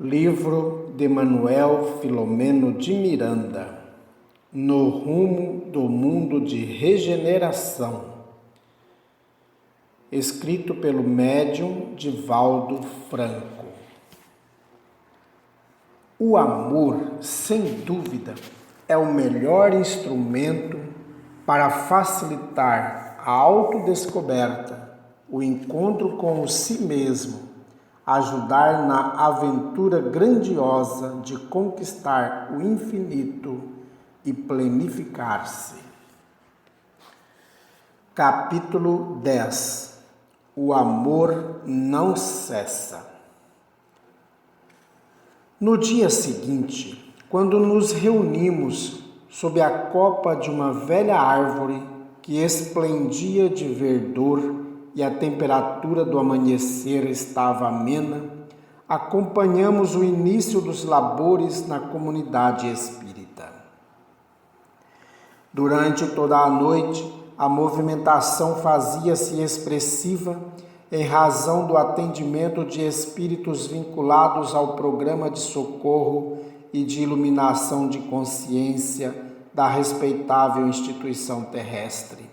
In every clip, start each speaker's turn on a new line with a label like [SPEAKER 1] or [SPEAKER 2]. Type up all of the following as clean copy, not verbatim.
[SPEAKER 1] Livro de Manuel Filomeno de Miranda, No Rumo do Mundo de Regeneração, escrito pelo médium Divaldo Franco. O amor, sem dúvida, é o melhor instrumento para facilitar a autodescoberta, o encontro com o si mesmo, ajudar na aventura grandiosa de conquistar o infinito e plenificar-se. Capítulo 10. O amor não cessa. No dia seguinte, quando nos reunimos sob a copa de uma velha árvore que esplendia de verdor e a temperatura do amanhecer estava amena, acompanhamos o início dos labores na comunidade espírita. Durante toda a noite, a movimentação fazia-se expressiva em razão do atendimento de espíritos vinculados ao programa de socorro e de iluminação de consciência da respeitável instituição terrestre.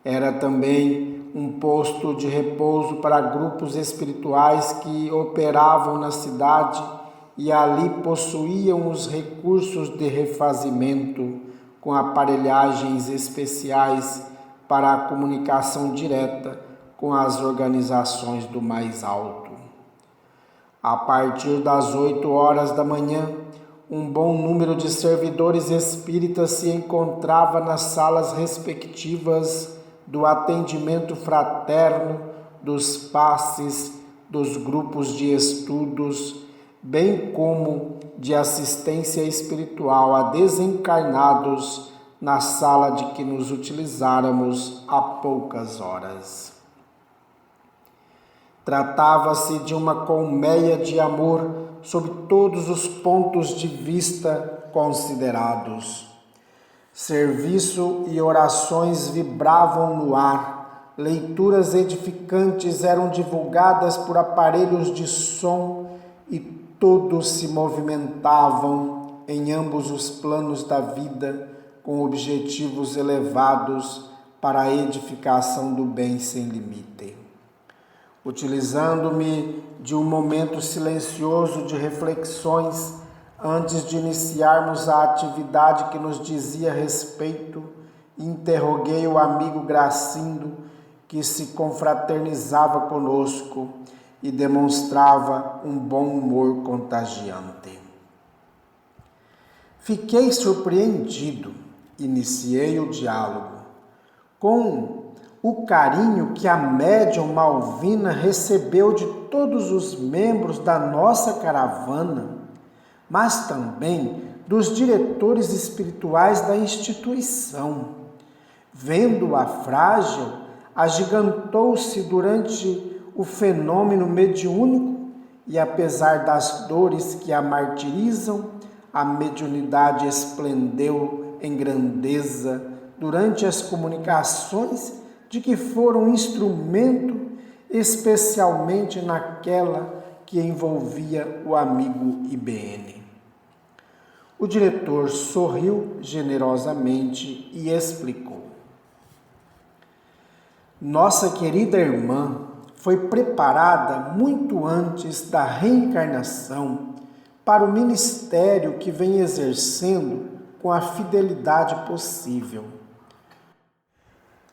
[SPEAKER 1] Era também um posto de repouso para grupos espirituais que operavam na cidade e ali possuíam os recursos de refazimento com aparelhagens especiais para a comunicação direta com as organizações do mais alto. A partir das 8 horas da manhã, um bom número de servidores espíritas se encontrava nas salas respectivas do atendimento fraterno, dos passes, dos grupos de estudos, bem como de assistência espiritual a desencarnados na sala de que nos utilizáramos há poucas horas. Tratava-se de uma colmeia de amor sob todos os pontos de vista considerados. Serviço e orações vibravam no ar, leituras edificantes eram divulgadas por aparelhos de som e todos se movimentavam em ambos os planos da vida com objetivos elevados para a edificação do bem sem limite. Utilizando-me de um momento silencioso de reflexões, antes de iniciarmos a atividade que nos dizia respeito, interroguei o amigo Gracindo, que se confraternizava conosco e demonstrava um bom humor contagiante. Fiquei surpreendido, iniciei o diálogo, com o carinho que a médium Malvina recebeu de todos os membros da nossa caravana, mas também dos diretores espirituais da instituição. Vendo-a frágil, agigantou-se durante o fenômeno mediúnico e, apesar das dores que a martirizam, a mediunidade esplendeu em grandeza durante as comunicações de que foram instrumento, especialmente naquela que envolvia o amigo IBN. O diretor sorriu generosamente e explicou. Nossa querida irmã foi preparada muito antes da reencarnação para o ministério que vem exercendo com a fidelidade possível.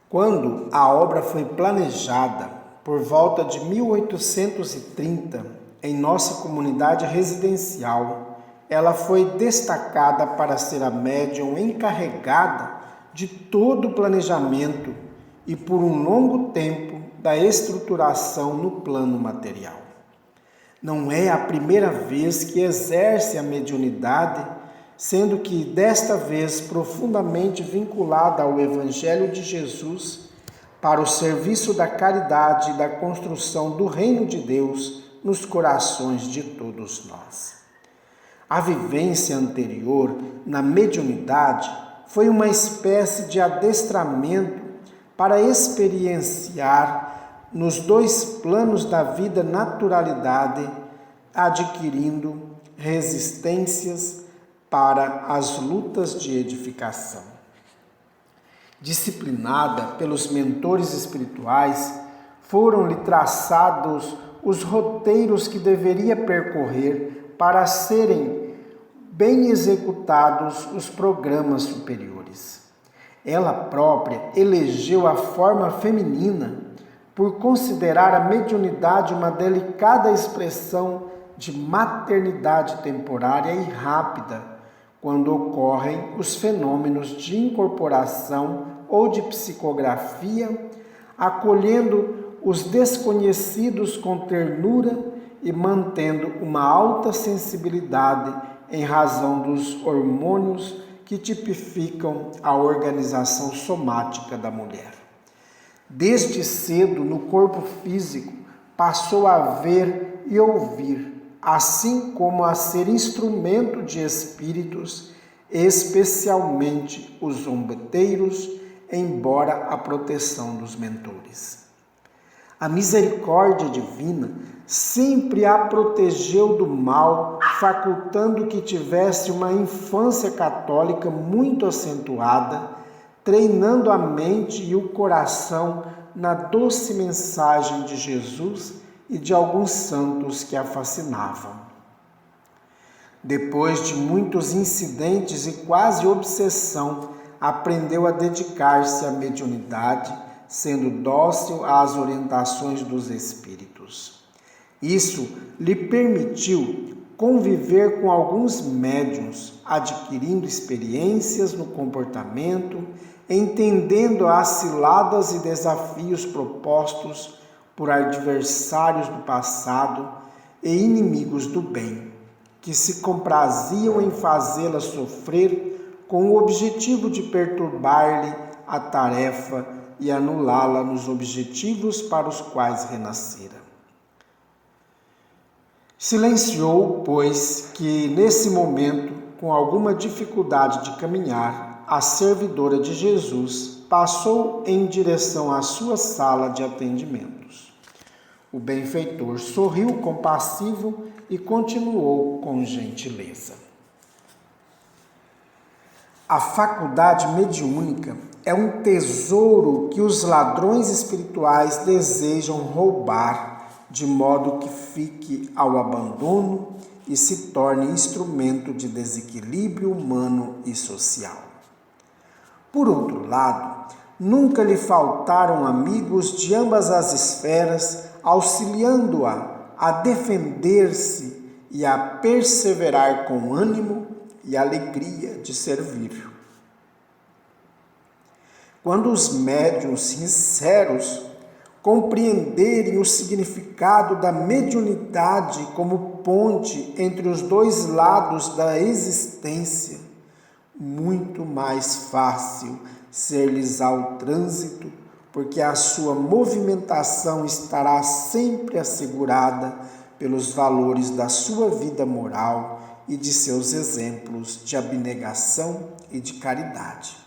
[SPEAKER 1] Quando a obra foi planejada, por volta de 1830, em nossa comunidade residencial, ela foi destacada para ser a médium encarregada de todo o planejamento e, por um longo tempo, da estruturação no plano material. Não é a primeira vez que exerce a mediunidade, sendo que, desta vez, profundamente vinculada ao Evangelho de Jesus, para o serviço da caridade e da construção do reino de Deus nos corações de todos nós. A vivência anterior na mediunidade foi uma espécie de adestramento para experienciar nos dois planos da vida naturalidade adquirindo resistências para as lutas de edificação. Disciplinada pelos mentores espirituais, foram-lhe traçados os roteiros que deveria percorrer para serem bem executados os programas superiores. Ela própria elegeu a forma feminina por considerar a mediunidade uma delicada expressão de maternidade temporária e rápida, quando ocorrem os fenômenos de incorporação ou de psicografia, acolhendo os desconhecidos com ternura e mantendo uma alta sensibilidade em razão dos hormônios que tipificam a organização somática da mulher. Desde cedo, no corpo físico, passou a ver e ouvir, assim como a ser instrumento de espíritos, especialmente os zombeteiros, embora a proteção dos mentores. A misericórdia divina sempre a protegeu do mal, facultando que tivesse uma infância católica muito acentuada, treinando a mente e o coração na doce mensagem de Jesus e de alguns santos que a fascinavam. Depois de muitos incidentes e quase obsessão, aprendeu a dedicar-se à mediunidade, sendo dócil às orientações dos espíritos. Isso lhe permitiu conviver com alguns médiuns, adquirindo experiências no comportamento, entendendo as ciladas e desafios propostos por adversários do passado e inimigos do bem, que se compraziam em fazê-la sofrer com o objetivo de perturbar-lhe a tarefa e anulá-la nos objetivos para os quais renascera. Silenciou, pois, que nesse momento, com alguma dificuldade de caminhar, a servidora de Jesus passou em direção à sua sala de atendimentos. O benfeitor sorriu compassivo e continuou com gentileza. A faculdade mediúnica é um tesouro que os ladrões espirituais desejam roubar, de modo que fique ao abandono e se torne instrumento de desequilíbrio humano e social. Por outro lado, nunca lhe faltaram amigos de ambas as esferas, auxiliando-a a defender-se e a perseverar com ânimo e alegria de servir. Quando os médiuns sinceros compreenderem o significado da mediunidade como ponte entre os dois lados da existência, muito mais fácil ser-lhes-á o trânsito, porque a sua movimentação estará sempre assegurada pelos valores da sua vida moral e de seus exemplos de abnegação e de caridade.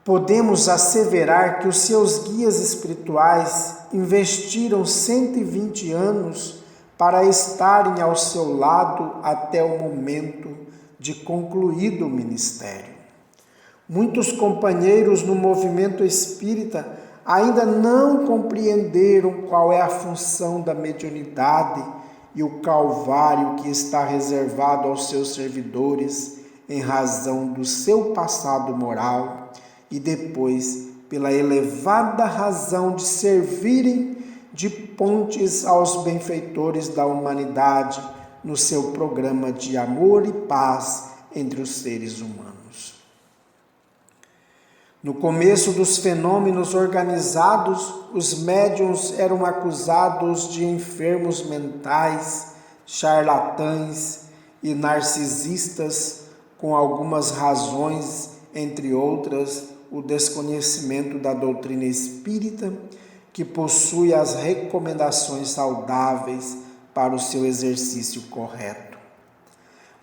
[SPEAKER 1] Podemos asseverar que os seus guias espirituais investiram 120 anos para estarem ao seu lado até o momento de concluído o ministério. Muitos companheiros no movimento espírita ainda não compreenderam qual é a função da mediunidade e o calvário que está reservado aos seus servidores em razão do seu passado moral e depois pela elevada razão de servirem de pontes aos benfeitores da humanidade no seu programa de amor e paz entre os seres humanos. No começo dos fenômenos organizados, os médiuns eram acusados de enfermos mentais, charlatães e narcisistas, com algumas razões, entre outras, o desconhecimento da doutrina espírita, que possui as recomendações saudáveis para o seu exercício correto.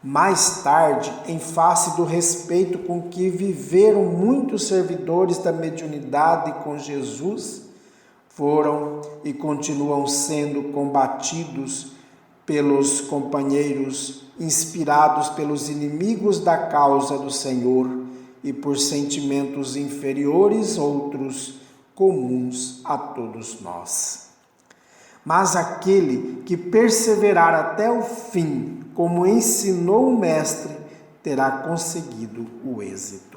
[SPEAKER 1] Mais tarde, em face do respeito com que viveram muitos servidores da mediunidade com Jesus, foram e continuam sendo combatidos pelos companheiros, inspirados pelos inimigos da causa do Senhor e por sentimentos inferiores, outros comuns a todos nós. Mas aquele que perseverar até o fim, como ensinou o Mestre, terá conseguido o êxito.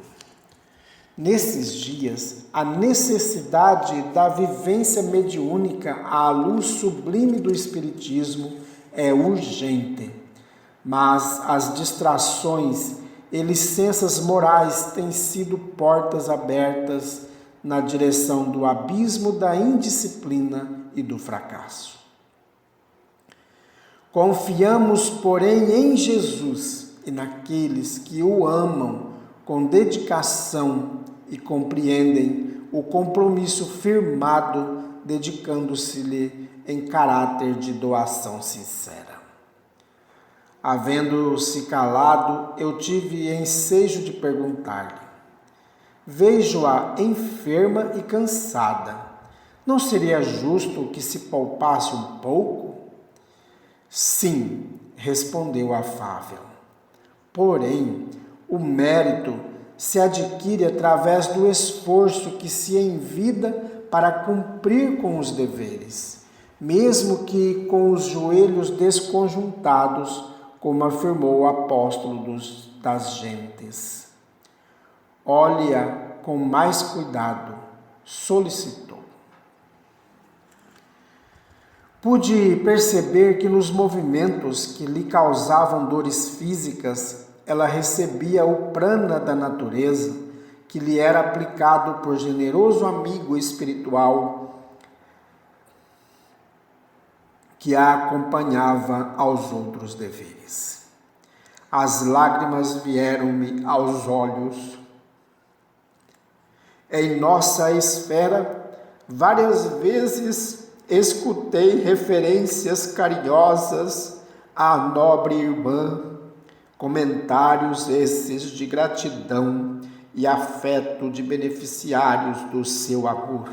[SPEAKER 1] Nesses dias, a necessidade da vivência mediúnica à luz sublime do Espiritismo é urgente, mas as distrações e licenças morais têm sido portas abertas na direção do abismo da indisciplina e do fracasso. Confiamos, porém, em Jesus e naqueles que o amam com dedicação e compreendem o compromisso firmado, dedicando-se-lhe em caráter de doação sincera. Havendo-se calado, eu tive ensejo de perguntar-lhe: vejo-a enferma e cansada. Não seria justo que se poupasse um pouco? Sim, respondeu afável. Porém, o mérito se adquire através do esforço que se envida para cumprir com os deveres, mesmo que com os joelhos desconjuntados, como afirmou o apóstolo das gentes. Olhe-a com mais cuidado, solicitou. Pude perceber que nos movimentos que lhe causavam dores físicas, ela recebia o prana da natureza, que lhe era aplicado por generoso amigo espiritual que a acompanhava aos outros deveres. As lágrimas vieram-me aos olhos. Em nossa esfera, várias vezes escutei referências carinhosas à nobre irmã, comentários esses de gratidão e afeto de beneficiários do seu amor.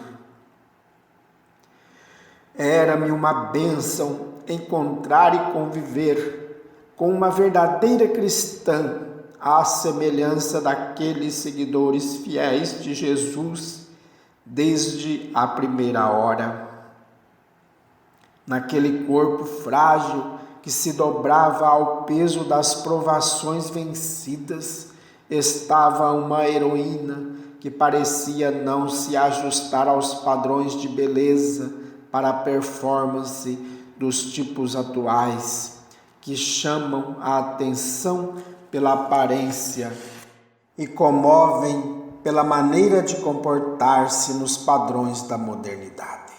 [SPEAKER 1] Era-me uma bênção encontrar e conviver com uma verdadeira cristã, à semelhança daqueles seguidores fiéis de Jesus desde a primeira hora. Naquele corpo frágil que se dobrava ao peso das provações vencidas, estava uma heroína que parecia não se ajustar aos padrões de beleza para a performance dos tipos atuais, que chamam a atenção pela aparência e comovem pela maneira de comportar-se nos padrões da modernidade.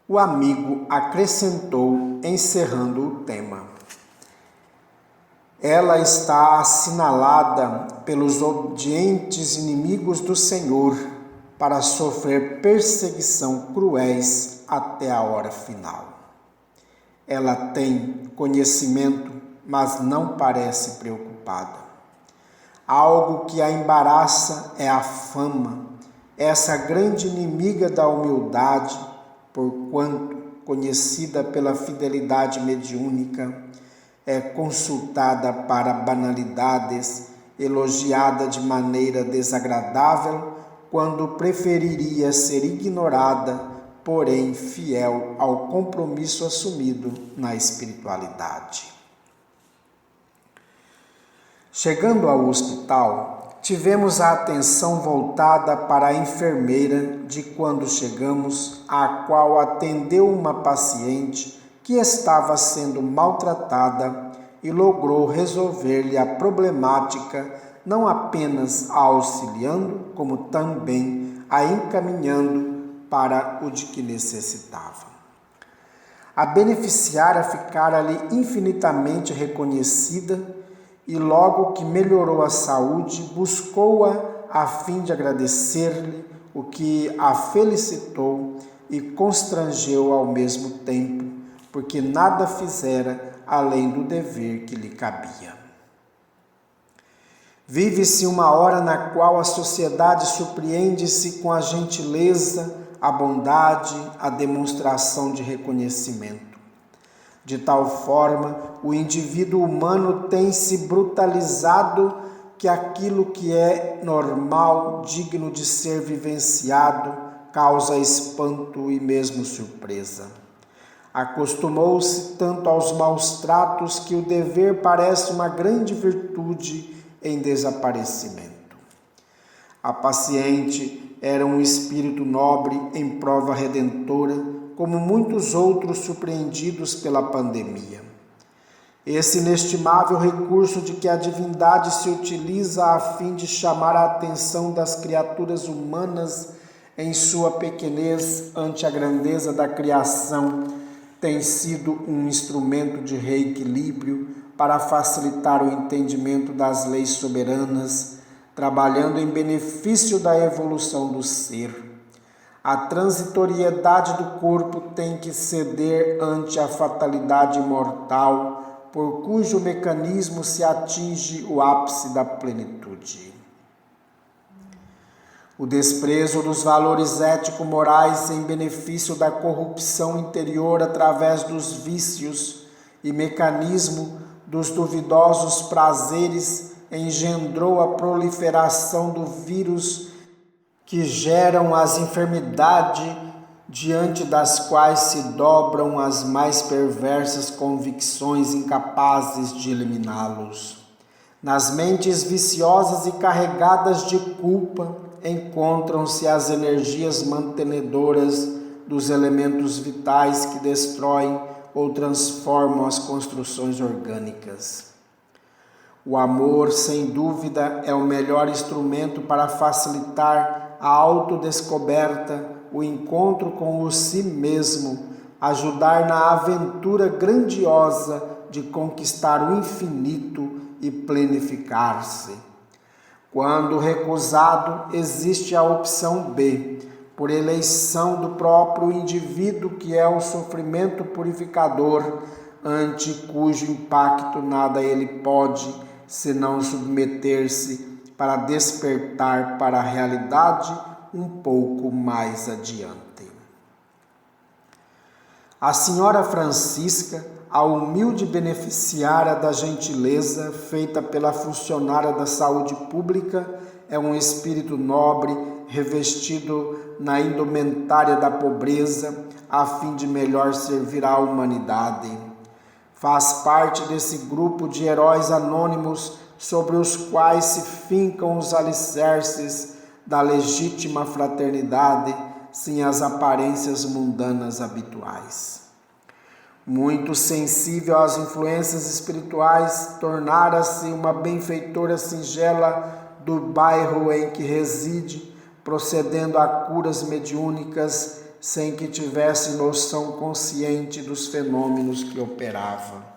[SPEAKER 1] O amigo acrescentou, encerrando o tema: ela está assinalada pelos odientes inimigos do Senhor para sofrer perseguição cruéis até a hora final. Ela tem conhecimento, mas não parece preocupada. Algo que a embaraça é a fama, essa grande inimiga da humildade, porquanto, conhecida pela fidelidade mediúnica, é consultada para banalidades, elogiada de maneira desagradável, quando preferiria ser ignorada, porém fiel ao compromisso assumido na espiritualidade. Chegando ao hospital, tivemos a atenção voltada para a enfermeira de quando chegamos, a qual atendeu uma paciente que estava sendo maltratada e logrou resolver-lhe a problemática, não apenas a auxiliando, como também a encaminhando para o de que necessitava. A beneficiária ficara-lhe infinitamente reconhecida e logo que melhorou a saúde, buscou-a a fim de agradecer-lhe, o que a felicitou e constrangeu ao mesmo tempo, porque nada fizera além do dever que lhe cabia. Vive-se uma hora na qual a sociedade surpreende-se com a gentileza, a bondade, a demonstração de reconhecimento. De tal forma, o indivíduo humano tem se brutalizado que aquilo que é normal, digno de ser vivenciado, causa espanto e mesmo surpresa. Acostumou-se tanto aos maus tratos que o dever parece uma grande virtude em desaparecimento. A paciente era um espírito nobre em prova redentora, como muitos outros surpreendidos pela pandemia. Esse inestimável recurso de que a divindade se utiliza a fim de chamar a atenção das criaturas humanas em sua pequenez ante a grandeza da criação tem sido um instrumento de reequilíbrio para facilitar o entendimento das leis soberanas, trabalhando em benefício da evolução do ser. A transitoriedade do corpo tem que ceder ante a fatalidade mortal, por cujo mecanismo se atinge o ápice da plenitude. O desprezo dos valores ético-morais em benefício da corrupção interior através dos vícios e mecanismo dos duvidosos prazeres engendrou a proliferação do vírus que geram as enfermidades diante das quais se dobram as mais perversas convicções incapazes de eliminá-los. Nas mentes viciosas e carregadas de culpa encontram-se as energias mantenedoras dos elementos vitais que destroem ou transformam as construções orgânicas. O amor, sem dúvida, é o melhor instrumento para facilitar a autodescoberta, o encontro com o si mesmo, ajudar na aventura grandiosa de conquistar o infinito e planificar-se. Quando recusado, existe a opção B, por eleição do próprio indivíduo, que é o sofrimento purificador, ante cujo impacto nada ele pode, senão submeter-se para despertar para a realidade um pouco mais adiante. A senhora Francisca, a humilde beneficiária da gentileza feita pela funcionária da saúde pública, é um espírito nobre revestido na indumentária da pobreza, a fim de melhor servir à humanidade. Faz parte desse grupo de heróis anônimos sobre os quais se fincam os alicerces da legítima fraternidade, sem as aparências mundanas habituais. Muito sensível às influências espirituais, tornara-se uma benfeitora singela do bairro em que reside, procedendo a curas mediúnicas sem que tivesse noção consciente dos fenômenos que operava.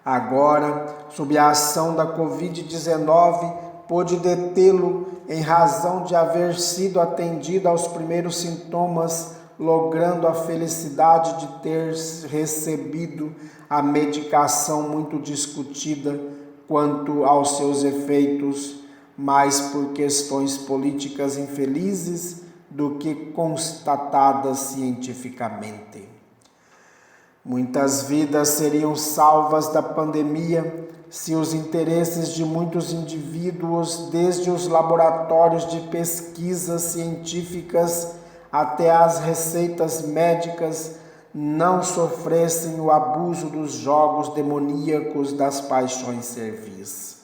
[SPEAKER 1] Agora, sob a ação da Covid-19, pôde detê-lo em razão de haver sido atendida aos primeiros sintomas, logrando a felicidade de ter recebido a medicação muito discutida quanto aos seus efeitos, mais por questões políticas infelizes do que constatadas cientificamente. Muitas vidas seriam salvas da pandemia se os interesses de muitos indivíduos, desde os laboratórios de pesquisas científicas até as receitas médicas, não sofressem o abuso dos jogos demoníacos das paixões servis.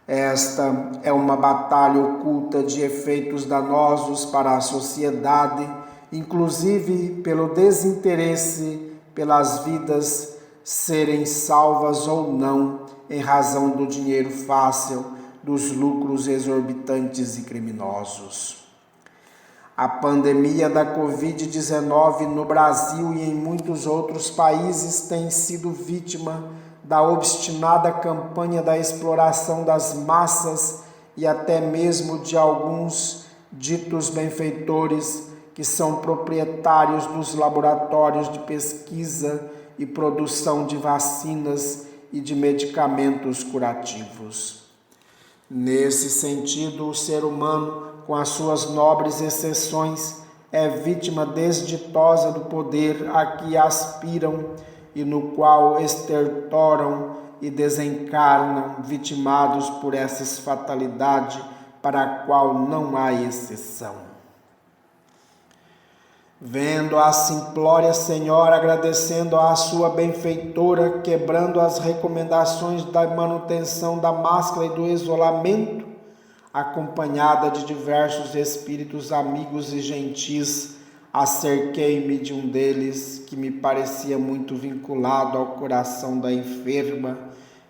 [SPEAKER 1] Esta é uma batalha oculta de efeitos danosos para a sociedade, inclusive pelo desinteresse pelas vidas serem salvas ou não, em razão do dinheiro fácil, dos lucros exorbitantes e criminosos. A pandemia da Covid-19 no Brasil e em muitos outros países tem sido vítima da obstinada campanha da exploração das massas e até mesmo de alguns ditos benfeitores que são proprietários dos laboratórios de pesquisa e produção de vacinas e de medicamentos curativos. Nesse sentido, o ser humano, com as suas nobres exceções, é vítima desditosa do poder a que aspiram e no qual estertoram e desencarnam, vitimados por essas fatalidades para a qual não há exceção. Vendo a simplória Senhora agradecendo à sua benfeitora, quebrando as recomendações da manutenção da máscara e do isolamento, acompanhada de diversos espíritos amigos e gentis, acerquei-me de um deles, que me parecia muito vinculado ao coração da enferma,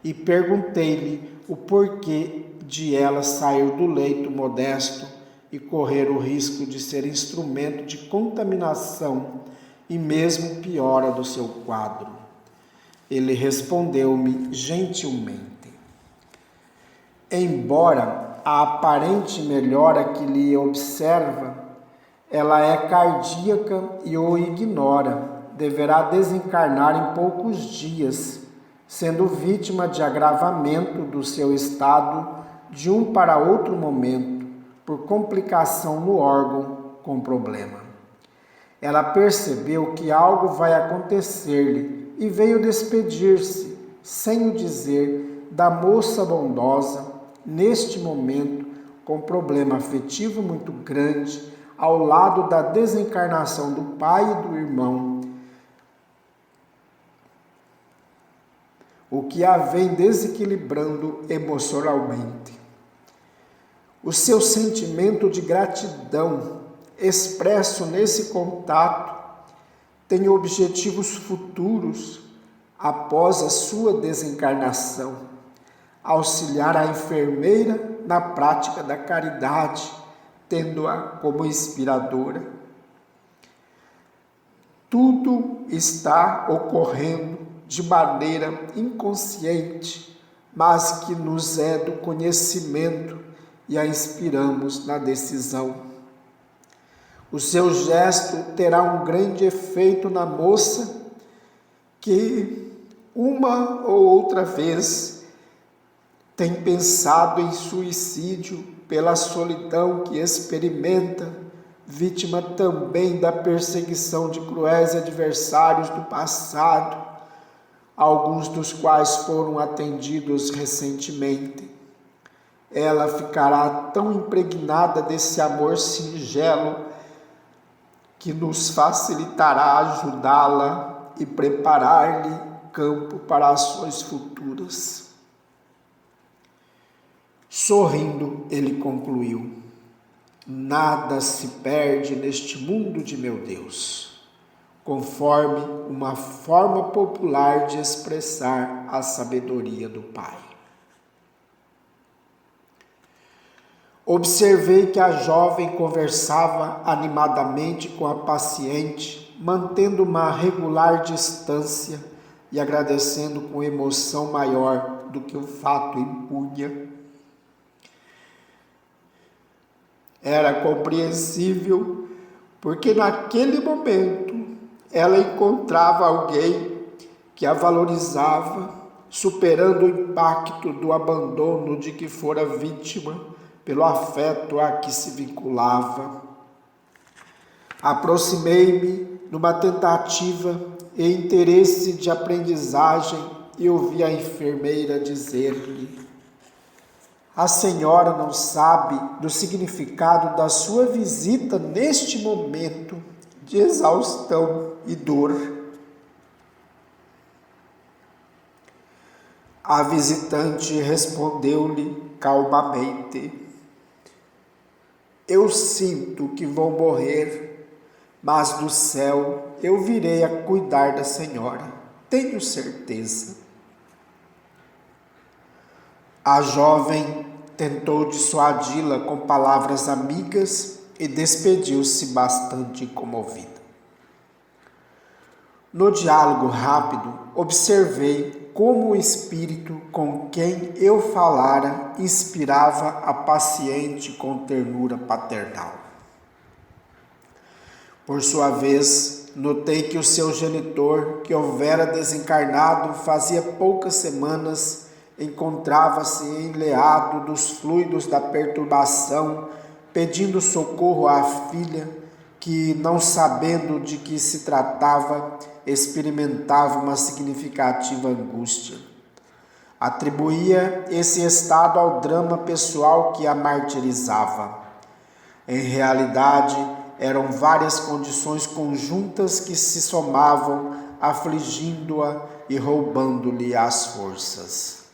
[SPEAKER 1] e perguntei-lhe o porquê de ela sair do leito modesto e correr o risco de ser instrumento de contaminação e mesmo piora do seu quadro. Ele respondeu-me gentilmente: embora a aparente melhora que lhe observa, ela é cardíaca e o ignora. Deverá desencarnar em poucos dias, sendo vítima de agravamento do seu estado de um para outro momento, por complicação no órgão com problema. Ela percebeu que algo vai acontecer-lhe e veio despedir-se, sem o dizer, da moça bondosa, neste momento, com problema afetivo muito grande, ao lado da desencarnação do pai e do irmão, o que a vem desequilibrando emocionalmente. O seu sentimento de gratidão, expresso nesse contato, tem objetivos futuros após a sua desencarnação: auxiliar a enfermeira na prática da caridade, tendo-a como inspiradora. Tudo está ocorrendo de maneira inconsciente, mas que nos é do conhecimento e a inspiramos na decisão. O seu gesto terá um grande efeito na moça que, uma ou outra vez, tem pensado em suicídio pela solidão que experimenta, vítima também da perseguição de cruéis adversários do passado, alguns dos quais foram atendidos recentemente. Ela ficará tão impregnada desse amor singelo que nos facilitará ajudá-la e preparar-lhe campo para ações futuras. Sorrindo, ele concluiu: nada se perde neste mundo de meu Deus, conforme uma forma popular de expressar a sabedoria do Pai. Observei que a jovem conversava animadamente com a paciente, mantendo uma regular distância e agradecendo com emoção maior do que o fato impunha. Era compreensível, porque naquele momento ela encontrava alguém que a valorizava, superando o impacto do abandono de que fora vítima pelo afeto a que se vinculava. Aproximei-me numa tentativa e interesse de aprendizagem e ouvi a enfermeira dizer-lhe: a senhora não sabe do significado da sua visita neste momento de exaustão e dor. A visitante respondeu-lhe calmamente: eu sinto que vou morrer, mas do céu eu virei a cuidar da senhora, tenho certeza. A jovem tentou dissuadi-la com palavras amigas e despediu-se bastante comovida. No diálogo rápido, observei como o espírito com quem eu falara inspirava a paciente com ternura paternal. Por sua vez, notei que o seu genitor, que houvera desencarnado fazia poucas semanas, encontrava-se enleado dos fluidos da perturbação, pedindo socorro à filha, que que, não sabendo de que se tratava, experimentava uma significativa angústia. Atribuía esse estado ao drama pessoal que a martirizava. Em realidade, eram várias condições conjuntas que se somavam, afligindo-a e roubando-lhe as forças.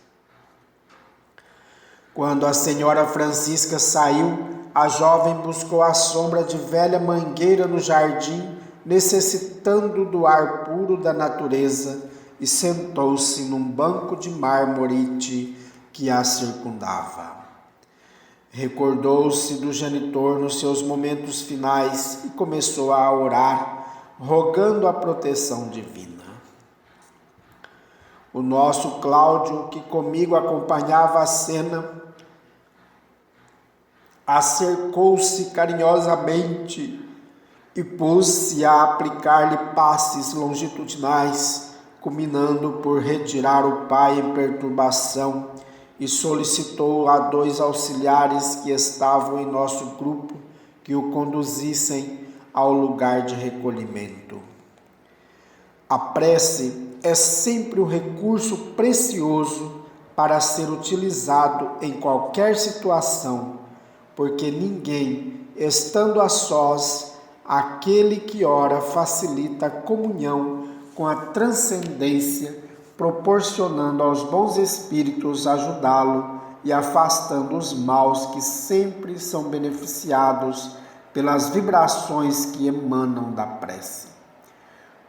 [SPEAKER 1] Quando a senhora Francisca saiu, a jovem buscou a sombra de velha mangueira no jardim, necessitando do ar puro da natureza, e sentou-se num banco de mármore que a circundava. Recordou-se do genitor nos seus momentos finais e começou a orar, rogando a proteção divina. O nosso Cláudio, que comigo acompanhava a cena, acercou-se carinhosamente e pôs-se a aplicar-lhe passes longitudinais, culminando por retirar o pai em perturbação, e solicitou a 2 auxiliares que estavam em nosso grupo que o conduzissem ao lugar de recolhimento. A prece é sempre um recurso precioso para ser utilizado em qualquer situação, porque ninguém, estando a sós, aquele que ora facilita a comunhão com a transcendência, proporcionando aos bons espíritos ajudá-lo e afastando os maus que sempre são beneficiados pelas vibrações que emanam da prece.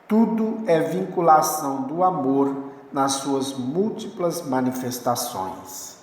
[SPEAKER 1] Tudo é vinculação do amor nas suas múltiplas manifestações.